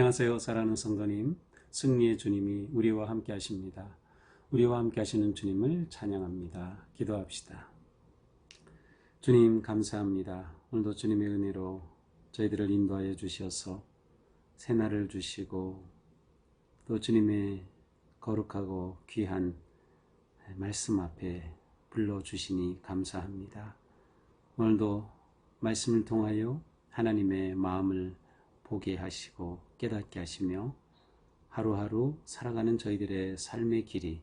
안녕하세요, 사랑하는 성도님. 승리의 주님이 우리와 함께 하십니다. 우리와 함께 하시는 주님을 찬양합니다. 기도합시다. 주님 감사합니다. 오늘도 주님의 은혜로 저희들을 인도하여 주셔서 새날을 주시고 또 주님의 거룩하고 귀한 말씀 앞에 불러주시니 감사합니다. 오늘도 말씀을 통하여 하나님의 마음을 보게 하시고 깨닫게 하시며 하루하루 살아가는 저희들의 삶의 길이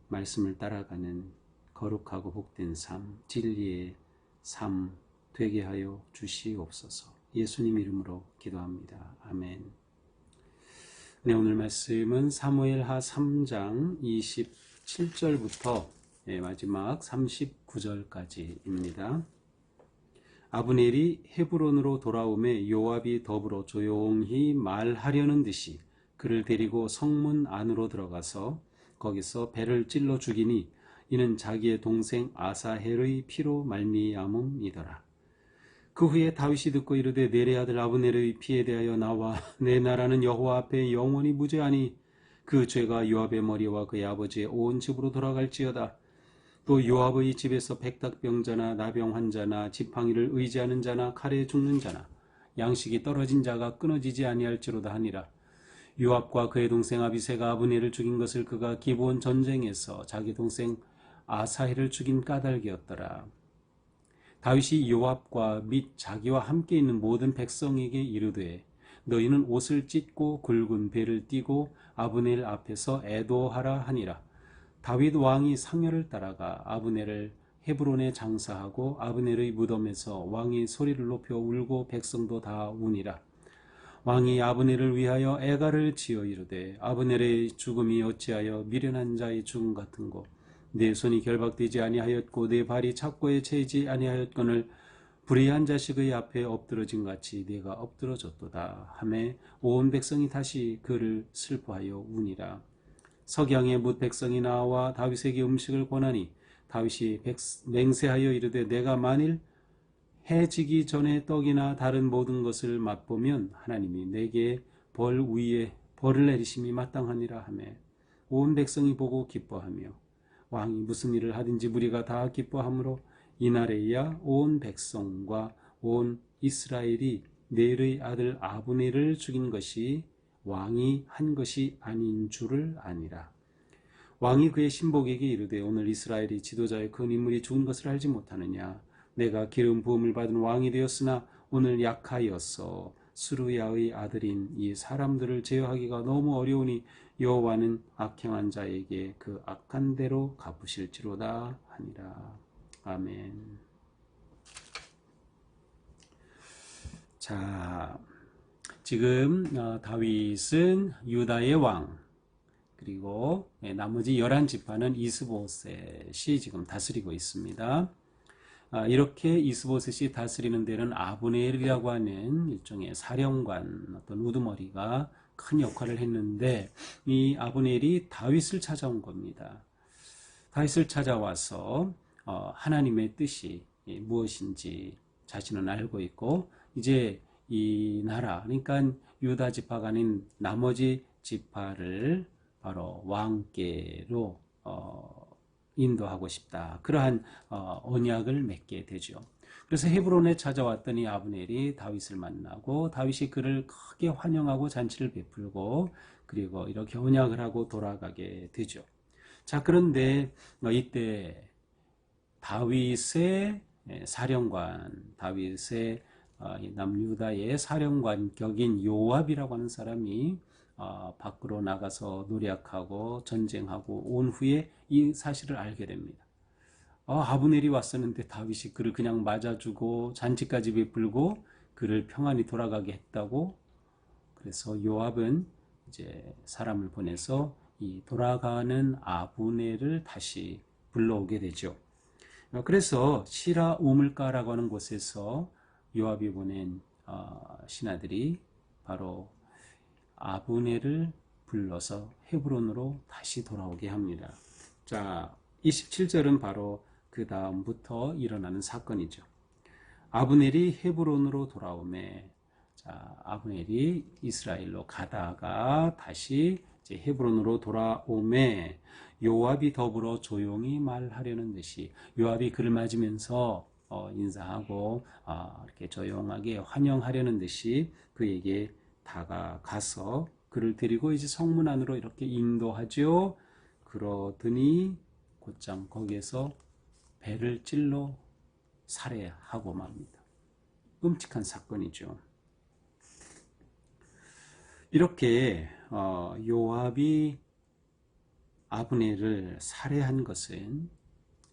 말씀을 따라가는 거룩하고 복된 삶, 진리의 삶 되게 하여 주시옵소서. 예수님 이름으로 기도합니다. 아멘. 네, 오늘 말씀은 사무엘하 3장 27절부터 마지막 39절까지입니다. 아브넬이 헤브론으로 돌아오매 요압이 더불어 조용히 말하려는 듯이 그를 데리고 성문 안으로 들어가서 거기서 배를 찔러 죽이니 이는 자기의 동생 아사헬의 피로 말미암음이더라. 그 후에 다윗이 듣고 이르되 넬의 아들 아브넬의 피에 대하여 나와 내 나라는 여호와 앞에 영원히 무죄하니 그 죄가 요압의 머리와 그의 아버지의 온 집으로 돌아갈지어다. 또 요압의 집에서 백탁병자나 나병 환자나 지팡이를 의지하는 자나 칼에 죽는 자나 양식이 떨어진 자가 끊어지지 아니할지로다 하니라. 요압과 그의 동생 아비새가 아브넬을 죽인 것을 그가 기브온 전쟁에서 자기 동생 아사헬을 죽인 까닭이었더라. 다윗이 요압과 및 자기와 함께 있는 모든 백성에게 이르되 너희는 옷을 찢고 굵은 배를 띠고 아브넬 앞에서 애도하라 하니라. 다윗 왕이 상여를 따라가 아브넬을 헤브론에 장사하고 아브넬의 무덤에서 왕이 소리를 높여 울고 백성도 다 우니라. 왕이 아브넬을 위하여 애가를 지어 이르되 아브넬의 죽음이 어찌하여 미련한 자의 죽음 같은고 내 손이 결박되지 아니하였고 내 발이 착고에 채이지 아니하였거늘 불의한 자식의 앞에 엎드러진 같이 내가 엎드러졌도다 하매 온 백성이 다시 그를 슬퍼하여 우니라. 석양에 뭇 백성이 나와 다윗에게 음식을 권하니 다윗이 맹세하여 이르되 내가 만일 해 지기 전에 떡이나 다른 모든 것을 맛보면 하나님이 내게 벌 위에 벌을 내리심이 마땅하니라 하며 온 백성이 보고 기뻐하며 왕이 무슨 일을 하든지 무리가 다 기뻐하므로 이날에야 온 백성과 온 이스라엘이 넬의 아들 아브넬을 죽인 것이 왕이 한 것이 아닌 줄을 아니라. 왕이 그의 신복에게 이르되 오늘 이스라엘이 지도자의 큰 인물이 죽은 것을 알지 못하느냐. 내가 기름 부음을 받은 왕이 되었으나 오늘 약하여서 스루야의 아들인 이 사람들을 제어하기가 너무 어려우니 여호와는 악행한 자에게 그 악한 대로 갚으실지로다 하니라. 아멘. 자, 지금 다윗은 유다의 왕 그리고 나머지 11지파는 이스보셋이 지금 다스리고 있습니다. 이렇게 이스보셋이 다스리는 데는 아브넬이라고 하는 일종의 사령관 어떤 우두머리가 큰 역할을 했는데 이 아브넬이 다윗을 찾아온 겁니다. 다윗을 찾아와서 하나님의 뜻이 무엇인지 자신은 알고 있고 이제 이 나라 그러니까 유다 지파가 아닌 나머지 지파를 바로 왕께로 인도하고 싶다. 그러한 언약을 맺게 되죠. 그래서 헤브론에 찾아왔더니 아브넬이 다윗을 만나고 다윗이 그를 크게 환영하고 잔치를 베풀고 그리고 이렇게 언약을 하고 돌아가게 되죠. 자, 그런데 이때 다윗의 사령관, 다윗의 남유다의 사령관 격인 요압이라고 하는 사람이 밖으로 나가서 노략하고 전쟁하고 온 후에 이 사실을 알게 됩니다. 아브넬이 왔었는데 다윗이 그를 그냥 맞아주고 잔치까지 베풀고 그를 평안히 돌아가게 했다고. 그래서 요압은 이제 사람을 보내서 이 돌아가는 아브넬을 다시 불러오게 되죠. 그래서 시라 우물가라고 하는 곳에서 요압이 보낸 신하들이 바로 아브넬을 불러서 헤브론으로 다시 돌아오게 합니다. 자, 27절은 바로 그 다음부터 일어나는 사건이죠. 아브넬이 헤브론으로 돌아오매 자, 아브넬이 이스라엘로 가다가 다시 이제 헤브론으로 돌아오매 요압이 더불어 조용히 말하려는 듯이 요압이 그를 맞으면서 인사하고 이렇게 조용하게 환영하려는 듯이 그에게 다가가서 그를 데리고 이제 성문 안으로 이렇게 인도하죠. 그러더니 곧장 거기에서 배를 찔러 살해하고 맙니다. 끔찍한 사건이죠. 이렇게 요압이 아브넬을 살해한 것은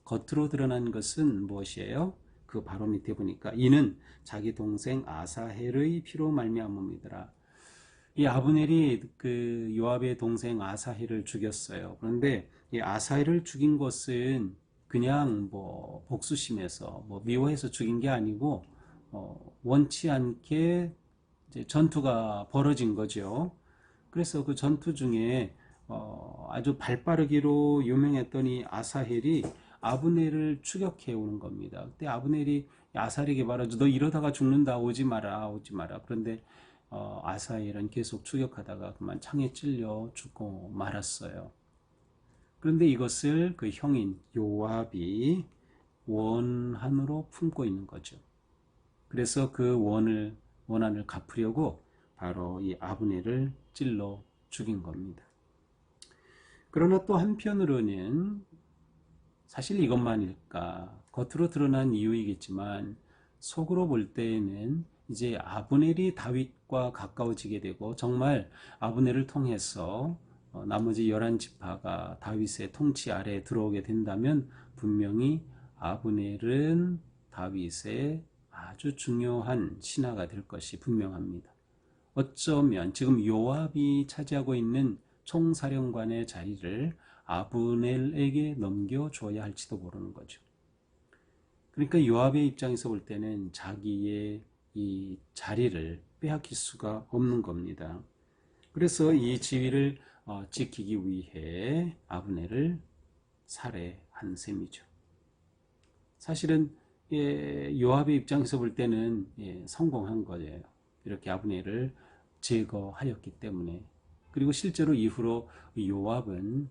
겉으로 드러난 것은 무엇이에요? 그 바로 밑에 보니까 이는 자기 동생 아사헬의 피로 말미암음이더라. 이 아브넬이 그 요압의 동생 아사헬을 죽였어요. 그런데 이 아사헬을 죽인 것은 그냥 뭐 복수심에서 뭐 미워해서 죽인 게 아니고 원치 않게 이제 전투가 벌어진 거죠. 그래서 그 전투 중에 아주 발빠르기로 유명했던 이 아사헬이 아브넬을 추격해 오는 겁니다. 그때 아브넬이 아사헬에게 말하죠. 너 이러다가 죽는다. 오지 마라. 오지 마라. 그런데 아사헬은 계속 추격하다가 그만 창에 찔려 죽고 말았어요. 그런데 이것을 그 형인 요압이 원한으로 품고 있는 거죠. 그래서 그 원한을 갚으려고 바로 이 아브넬을 찔러 죽인 겁니다. 그러나 또 한편으로는 사실 이것만일까? 겉으로 드러난 이유이겠지만 속으로 볼 때에는 이제 아브넬이 다윗과 가까워지게 되고 정말 아브넬을 통해서 나머지 11지파가 다윗의 통치 아래에 들어오게 된다면 분명히 아브넬은 다윗의 아주 중요한 신하가 될 것이 분명합니다. 어쩌면 지금 요압이 차지하고 있는 총사령관의 자리를 아브넬에게 넘겨줘야 할지도 모르는 거죠. 그러니까 요압의 입장에서 볼 때는 자기의 이 자리를 빼앗길 수가 없는 겁니다. 그래서 이 지위를 지키기 위해 아브넬을 살해한 셈이죠. 사실은 요압의 입장에서 볼 때는 성공한 거예요. 이렇게 아브넬을 제거하였기 때문에. 그리고 실제로 이후로 요압은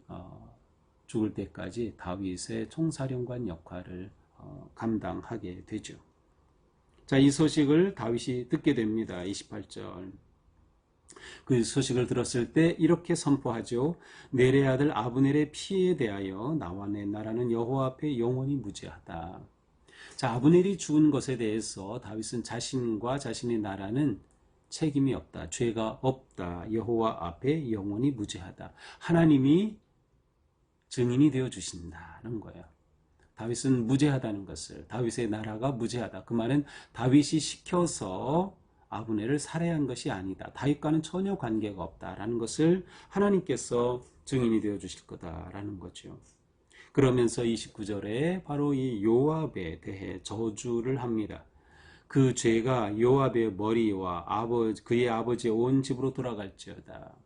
죽을 때까지 다윗의 총사령관 역할을 감당하게 되죠. 자, 이 소식을 다윗이 듣게 됩니다. 28절. 그 소식을 들었을 때 이렇게 선포하죠. 넬의 아들 아브넬의 피에 대하여 나와 내 나라는 여호와 앞에 영원히 무죄하다. 자, 아브넬이 죽은 것에 대해서 다윗은 자신과 자신의 나라는 책임이 없다. 죄가 없다. 여호와 앞에 영원히 무죄하다. 하나님이 증인이 되어 주신다는 거예요. 다윗은 무죄하다는 것을, 다윗의 나라가 무죄하다. 그 말은 다윗이 시켜서 아브넬을 살해한 것이 아니다. 다윗과는 전혀 관계가 없다라는 것을 하나님께서 증인이 되어 주실 거다라는 거죠. 그러면서 29절에 바로 이 요압에 대해 저주를 합니다. 그 죄가 요압의 머리와 그의 아버지의 온 집으로 돌아갈지어다.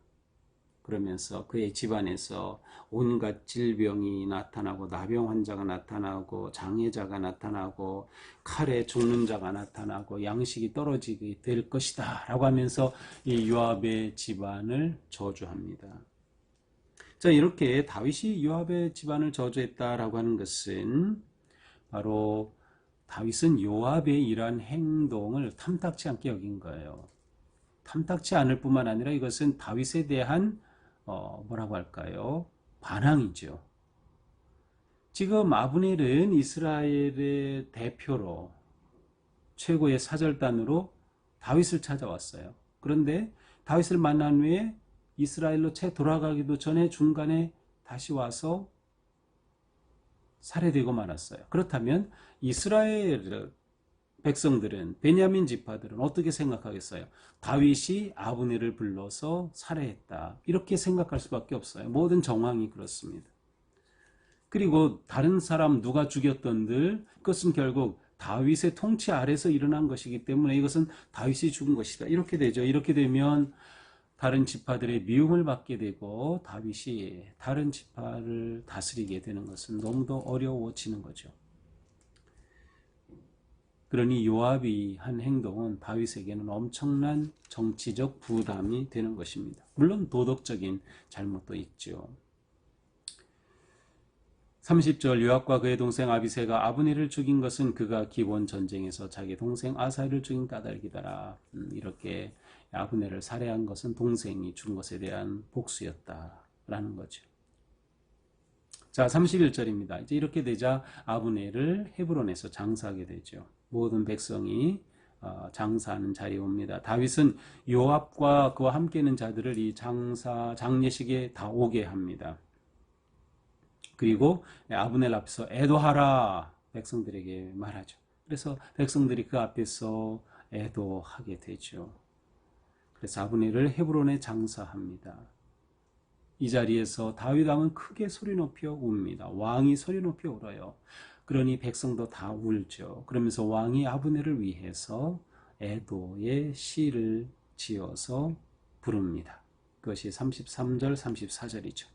그러면서 그의 집안에서 온갖 질병이 나타나고 나병 환자가 나타나고 장애자가 나타나고 칼에 죽는 자가 나타나고 양식이 떨어지게 될 것이다 라고 하면서 이 요압의 집안을 저주합니다. 자, 이렇게 다윗이 요압의 집안을 저주했다라고 하는 것은 바로 다윗은 요압의 이러한 행동을 탐탁치 않게 여긴 거예요. 탐탁치 않을 뿐만 아니라 이것은 다윗에 대한 뭐라고 할까요? 반항이죠. 지금 아브넬은 이스라엘의 대표로 최고의 사절단으로 다윗을 찾아왔어요. 그런데 다윗을 만난 후에 이스라엘로 채 돌아가기도 전에 중간에 다시 와서 살해되고 말았어요. 그렇다면 이스라엘 백성들은, 베냐민 지파들은 어떻게 생각하겠어요? 다윗이 아브넬을 불러서 살해했다. 이렇게 생각할 수밖에 없어요. 모든 정황이 그렇습니다. 그리고 다른 사람 누가 죽였던들 그것은 결국 다윗의 통치 아래서 일어난 것이기 때문에 이것은 다윗이 죽은 것이다. 이렇게 되죠. 이렇게 되면 다른 지파들의 미움을 받게 되고 다윗이 다른 지파를 다스리게 되는 것은 너무도 어려워지는 거죠. 그러니 요압이 한 행동은 다윗에게는 엄청난 정치적 부담이 되는 것입니다. 물론 도덕적인 잘못도 있죠. 30절 요압과 그의 동생 아비새가 아브넬을 죽인 것은 그가 기본 전쟁에서 자기 동생 아사엘을 죽인 까닭이더라. 이렇게 아브넬을 살해한 것은 동생이 죽은 것에 대한 복수였다라는 거죠. 자, 31절입니다. 이제 이렇게 되자 아브넬을 헤브론에서 장사하게 되죠. 모든 백성이 장사하는 자리에 옵니다. 다윗은 요압과 그와 함께 있는 자들을 이 장례식에 다 오게 합니다. 그리고 아브넬 앞에서 애도하라 백성들에게 말하죠. 그래서 백성들이 그 앞에서 애도하게 되죠. 그래서 아브넬을 헤브론에 장사합니다. 이 자리에서 다윗 왕은 크게 소리 높여 웁니다. 왕이 소리 높여 울어요. 그러니 백성도 다 울죠. 그러면서 왕이 아브넬을 위해서 애도의 시를 지어서 부릅니다. 그것이 33절, 34절이죠.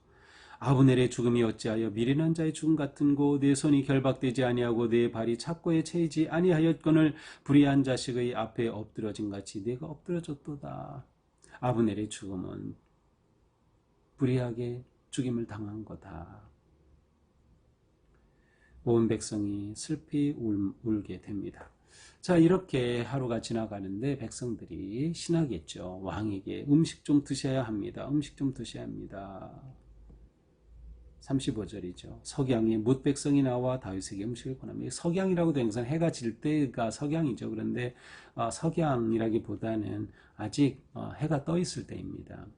아브넬의 죽음이 어찌하여 미련한 자의 죽음 같은고 내 손이 결박되지 아니하고 내 발이 착고에 채이지 아니하였거늘 불의한 자식의 앞에 엎드러진 같이 내가 엎드러졌도다. 아브넬의 죽음은 불의하게 죽임을 당한 거다. 온 백성이 슬피 울게 됩니다. 자, 이렇게 하루가 지나가는데 백성들이 신하겠죠. 왕에게 음식 좀 드셔야 합니다. 음식 좀 드셔야 합니다. 35절이죠. 석양이 뭇 백성이 나와 다윗에게 음식을 권합니다. 석양이라고 되는 것은 해가 질 때가 석양이죠. 그런데 석양이라기보다는 아직 해가 떠 있을 때입니다.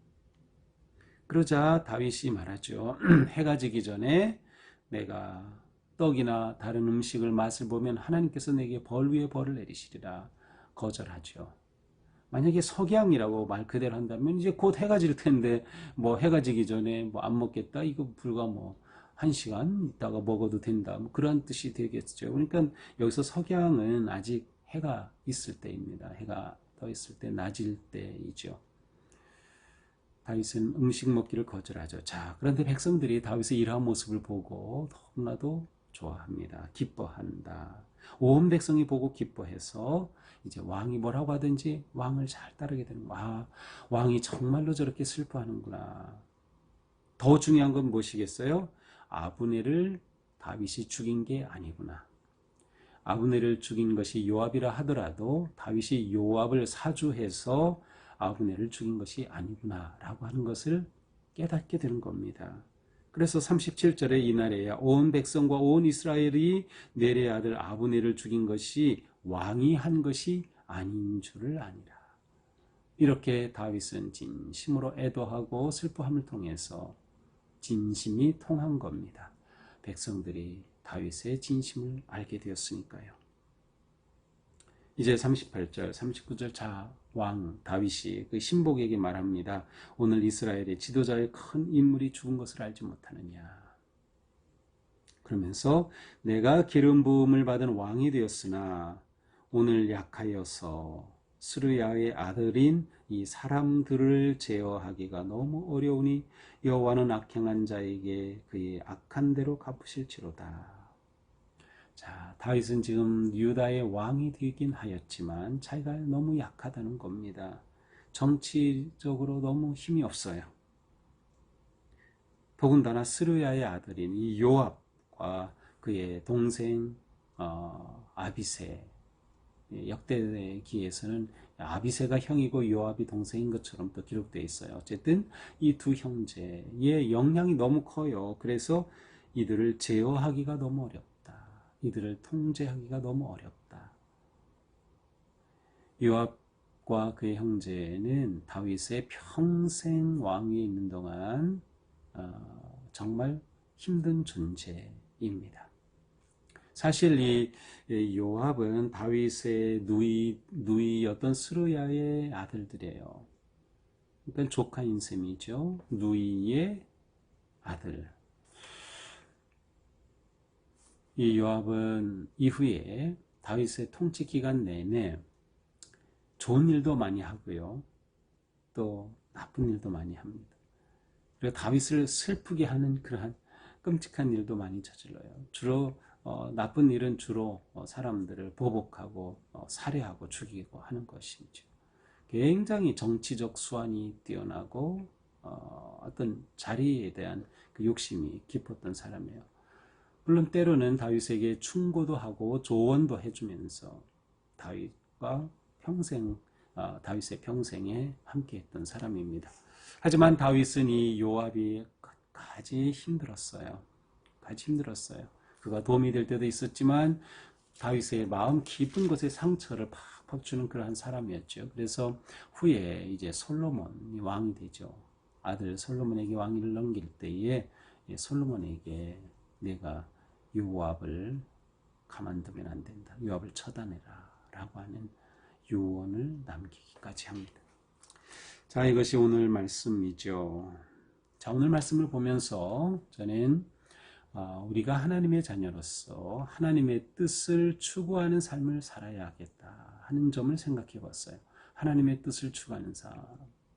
그러자 다윗이 말하죠. 해가 지기 전에 내가 떡이나 다른 음식을 맛을 보면 하나님께서 내게 벌 위에 벌을 내리시리라. 거절하죠. 만약에 석양이라고 말 그대로 한다면 이제 곧 해가 질 텐데 뭐 해가 지기 전에 뭐 안 먹겠다 이거 불과 뭐 1시간 있다가 먹어도 된다 뭐 그런 뜻이 되겠죠. 그러니까 여기서 석양은 아직 해가 있을 때입니다. 해가 떠 있을 때 낮일 때이죠. 다윗은 음식 먹기를 거절하죠. 자, 그런데 백성들이 다윗의 이러한 모습을 보고 너무나도 좋아합니다. 기뻐한다. 온 백성이 보고 기뻐해서 이제 왕이 뭐라고 하든지 왕을 잘 따르게 되는 거야. 왕이 정말로 저렇게 슬퍼하는구나. 더 중요한 건 무엇이겠어요? 아브넬을 다윗이 죽인 게 아니구나. 아브넬을 죽인 것이 요압이라 하더라도 다윗이 요압을 사주해서 아브넬을 죽인 것이 아니구나 라고 하는 것을 깨닫게 되는 겁니다. 그래서 37절에 이날에야 온 백성과 온 이스라엘이 넬의 아들 아브넬을 죽인 것이 왕이 한 것이 아닌 줄을 아니라. 이렇게 다윗은 진심으로 애도하고 슬퍼함을 통해서 진심이 통한 겁니다. 백성들이 다윗의 진심을 알게 되었으니까요. 이제 38절, 39절 왕 다윗이 그 신복에게 말합니다. 오늘 이스라엘의 지도자의 큰 인물이 죽은 것을 알지 못하느냐. 그러면서 내가 기름 부음을 받은 왕이 되었으나 오늘 약하여서 스루야의 아들인 이 사람들을 제어하기가 너무 어려우니 여호와는 악행한 자에게 그의 악한 대로 갚으실지로다. 자, 다윗은 지금 유다의 왕이 되긴 하였지만 자기가 너무 약하다는 겁니다. 정치적으로 너무 힘이 없어요. 더군다나 스루야의 아들인 이 요압과 그의 동생 아비새, 역대기에서는 아비새가 형이고 요압이 동생인 것처럼 또 기록되어 있어요. 어쨌든 이 두 형제의 영향이 너무 커요. 그래서 이들을 제어하기가 너무 어렵다. 이들을 통제하기가 너무 어렵다. 요압과 그의 형제는 다윗의 평생 왕위에 있는 동안 정말 힘든 존재입니다. 사실 이 요압은 다윗의 누이였던 스루야의 아들들이에요. 그러니까 조카인 셈이죠. 누이의 아들. 이 요압은 이후에 다윗의 통치 기간 내내 좋은 일도 많이 하고요. 또 나쁜 일도 많이 합니다. 그리고 다윗을 슬프게 하는 그러한 끔찍한 일도 많이 저질러요. 주로 나쁜 일은 주로 사람들을 보복하고 살해하고 죽이고 하는 것이죠. 굉장히 정치적 수완이 뛰어나고 어떤 자리에 대한 그 욕심이 깊었던 사람이에요. 물론 때로는 다윗에게 충고도 하고 조언도 해주면서 다윗과 다윗의 평생에 함께했던 사람입니다. 하지만 다윗은 이 요압이 가지 힘들었어요. 그가 도움이 될 때도 있었지만 다윗의 마음 깊은 곳에 상처를 팍팍 주는 그러한 사람이었죠. 그래서 후에 이제 솔로몬이 왕이 되죠. 아들 솔로몬에게 왕위를 넘길 때에 솔로몬에게 내가 요압을 가만두면 안 된다. 요압을 처단해라 라고 하는 유언을 남기기까지 합니다. 자, 이것이 오늘 말씀이죠. 자, 오늘 말씀을 보면서 저는 우리가 하나님의 자녀로서 하나님의 뜻을 추구하는 삶을 살아야겠다 하는 점을 생각해 봤어요. 하나님의 뜻을 추구하는 삶.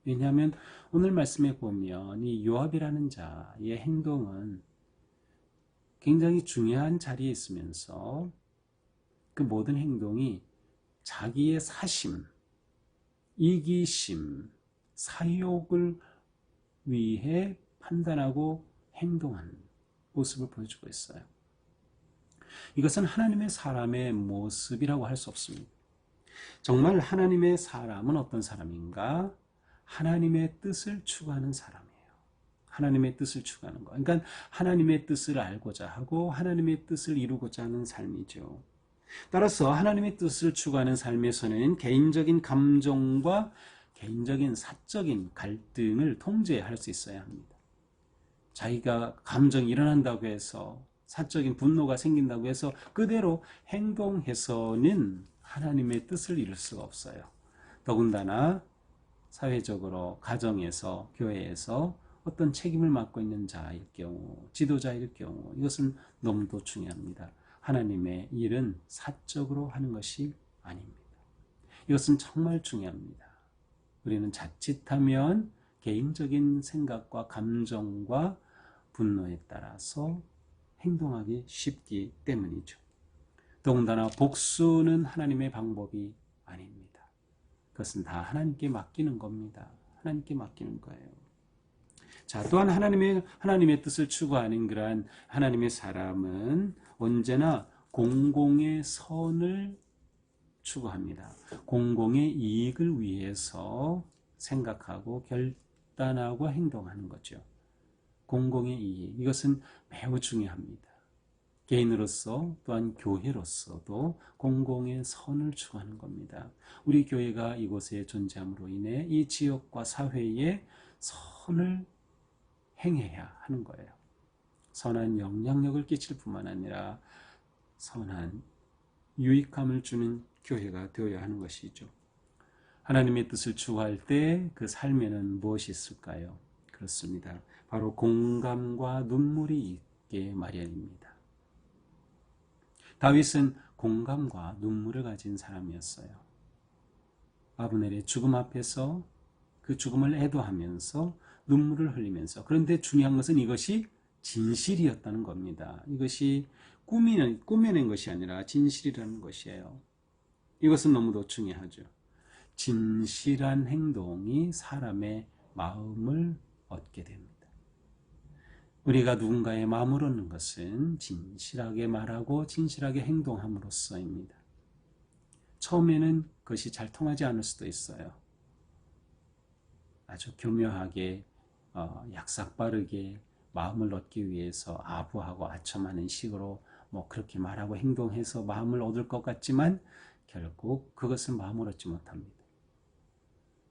왜냐하면 오늘 말씀에 보면 이 요압이라는 자의 행동은 굉장히 중요한 자리에 있으면서 그 모든 행동이 자기의 사심, 이기심, 사욕을 위해 판단하고 행동하는 모습을 보여주고 있어요. 이것은 하나님의 사람의 모습이라고 할 수 없습니다. 정말 하나님의 사람은 어떤 사람인가? 하나님의 뜻을 추구하는 사람이에요. 하나님의 뜻을 추구하는 거. 그러니까 하나님의 뜻을 알고자 하고 하나님의 뜻을 이루고자 하는 삶이죠. 따라서 하나님의 뜻을 추구하는 삶에서는 개인적인 감정과 개인적인 사적인 갈등을 통제할 수 있어야 합니다. 자기가 감정이 일어난다고 해서 사적인 분노가 생긴다고 해서 그대로 행동해서는 하나님의 뜻을 이룰 수가 없어요. 더군다나 사회적으로 가정에서 교회에서 어떤 책임을 맡고 있는 자일 경우, 지도자일 경우 이것은 너무도 중요합니다. 하나님의 일은 사적으로 하는 것이 아닙니다. 이것은 정말 중요합니다. 우리는 자칫하면 개인적인 생각과 감정과 분노에 따라서 행동하기 쉽기 때문이죠. 더군다나 복수는 하나님의 방법이 아닙니다. 그것은 다 하나님께 맡기는 겁니다. 하나님께 맡기는 거예요. 자, 또한 하나님의 뜻을 추구하는 그러한 하나님의 사람은 언제나 공공의 선을 추구합니다. 공공의 이익을 위해서 생각하고 결단하고 행동하는 거죠. 공공의 이익, 이것은 매우 중요합니다. 개인으로서 또한 교회로서도 공공의 선을 추구하는 겁니다. 우리 교회가 이곳에 존재함으로 인해 이 지역과 사회에 선을 행해야 하는 거예요. 선한 영향력을 끼칠 뿐만 아니라 선한 유익함을 주는 교회가 되어야 하는 것이죠. 하나님의 뜻을 추구할 때 그 삶에는 무엇이 있을까요? 그렇습니다. 바로 공감과 눈물이 있게 마련입니다. 다윗은 공감과 눈물을 가진 사람이었어요. 아브넬의 죽음 앞에서 그 죽음을 애도하면서 눈물을 흘리면서, 그런데 중요한 것은 이것이 진실이었다는 겁니다. 이것이 꾸며낸 것이 아니라 진실이라는 것이에요. 이것은 너무도 중요하죠. 진실한 행동이 사람의 마음을 얻게 됩니다. 우리가 누군가의 마음을 얻는 것은 진실하게 말하고 진실하게 행동함으로써입니다. 처음에는 그것이 잘 통하지 않을 수도 있어요. 아주 교묘하게 약삭빠르게 마음을 얻기 위해서 아부하고 아첨하는 식으로 그렇게 말하고 행동해서 마음을 얻을 것 같지만 결국 그것은 마음을 얻지 못합니다.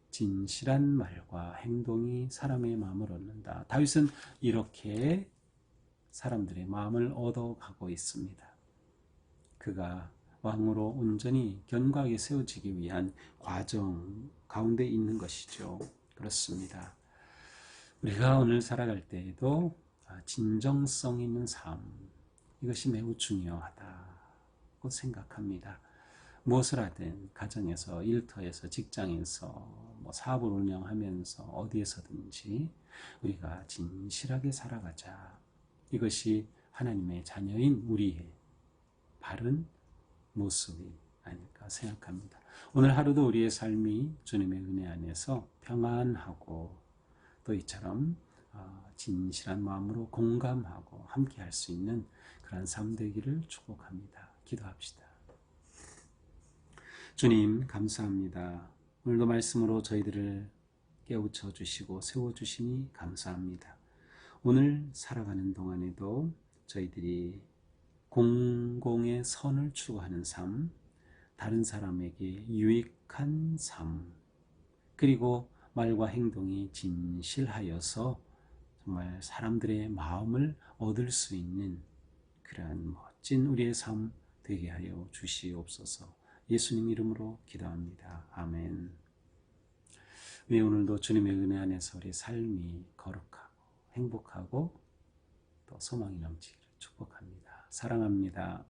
진실한 말과 행동이 사람의 마음을 얻는다. 다윗은 이렇게 사람들의 마음을 얻어가고 있습니다. 그가 왕으로 온전히 견고하게 세워지기 위한 과정 가운데 있는 것이죠. 그렇습니다. 우리가 오늘 살아갈 때에도 진정성 있는 삶, 이것이 매우 중요하다고 생각합니다. 무엇을 하든 가정에서, 일터에서, 직장에서, 사업을 운영하면서 어디에서든지 우리가 진실하게 살아가자. 이것이 하나님의 자녀인 우리의 바른 모습이 아닐까 생각합니다. 오늘 하루도 우리의 삶이 주님의 은혜 안에서 평안하고 또 이처럼 진실한 마음으로 공감하고 함께 할 수 있는 그런 삶 되기를 축복합니다. 기도합시다. 주님 감사합니다. 오늘도 말씀으로 저희들을 깨우쳐 주시고 세워 주시니 감사합니다. 오늘 살아가는 동안에도 저희들이 공공의 선을 추구하는 삶, 다른 사람에게 유익한 삶, 그리고 말과 행동이 진실하여서 정말 사람들의 마음을 얻을 수 있는 그러한 멋진 우리의 삶 되게 하여 주시옵소서. 예수님 이름으로 기도합니다. 아멘. 네, 오늘도 주님의 은혜 안에서 우리 삶이 거룩하고 행복하고 또 소망이 넘치기를 축복합니다. 사랑합니다.